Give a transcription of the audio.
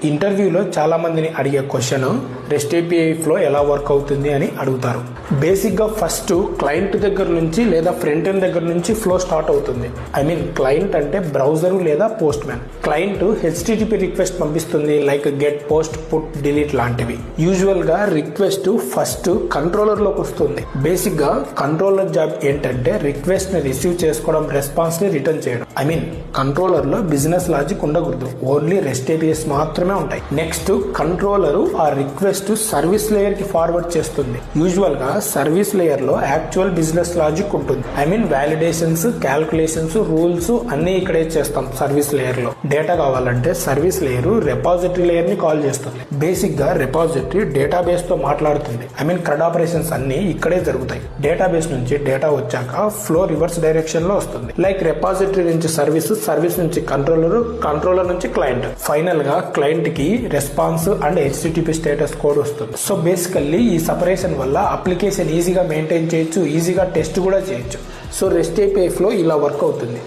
ఇంటర్వ్యూలో చాలా మందిని అడిగే క్వశ్చన్ రెస్ట్ ఏపీఐ ఫ్లో ఎలా వర్క్ అవుతుంది అని అడుగుతారు. బేసిక్గా ఫస్ట్ క్లయింట్ దగ్గర నుంచి లేదా ఫ్రంట్ ఎండ్ దగ్గర నుంచి ఫ్లో స్టార్ట్ అవుతుంది. క్లయింట్ అంటే బ్రౌజర్ లేదా Postman. Client HTTP request పంపిస్తుంది, like get, post, put, delete లాంటివి. యూజువల్ గా రిక్వెస్ట్ ఫస్ట్ కంట్రోలర్ లోకి వస్తుంది. బేసిక్ గా కంట్రోలర్ జాబ్ ఏంటంటే రిక్వెస్ట్ ని రిసీవ్ చేసుకోవడం, రెస్పాన్స్ ని రిటర్న్ చేయడం. కంట్రోలర్ లో బిజినెస్ లాజిక్ ఉండకూడదు, ఓన్లీ రెస్ట్ ఏపీఎస్ మాత్రమే ఉంటాయి. నెక్స్ట్ కంట్రోలర్ ఆ రిక్వెస్ట్ సర్వీస్ లేయర్ కి ఫార్వర్డ్ చేస్తుంది. యూజువల్ గా సర్వీస్ లేయర్ లో యాక్చువల్ బిజినెస్ లాజిక్ ఉంటుంది. వాలిడేషన్స్, క్యాల్కులేషన్స్, రూల్స్ అన్ని ఇక్కడే చేస్తాం. సర్వీస్ లేయర్ లో డేటా కావాలంటే సర్వీస్ లేయర్ రిపాజిటరీ లేయర్ ని కాల్ చేస్తుంది. బేసిక్ గా రిపాజిటరీ డేటాబేస్ తో మాట్లాడుతుంది. క్రెడ్ ఆపరేషన్స్ అన్ని ఇక్కడే జరుగుతాయి. డేటాబేస్ నుంచి డేటా వచ్చాక ఫ్లో రివర్స్ డైరెక్షన్ లో వస్తుంది. లైక్ రిపాజిటరీ నుంచి సర్వీస్, సర్వీస్ నుంచి కంట్రోలర్, కంట్రోలర్ నుంచి క్లయింట్, ఫైనల్ గా క్లయింట్ కి response and HTTP status code వస్తుంది. సో బేసికల్లీ ఈ సపరేషన్ వల్ల అప్లికేషన్ ఈజీగా మెయింటైన్ చేయొచ్చు, ఈజీగా టెస్ట్ కూడా చేయొచ్చు. సో రెస్ట్ ఏపీఐ ఫ్లో ఇలా వర్క్ అవుతుంది.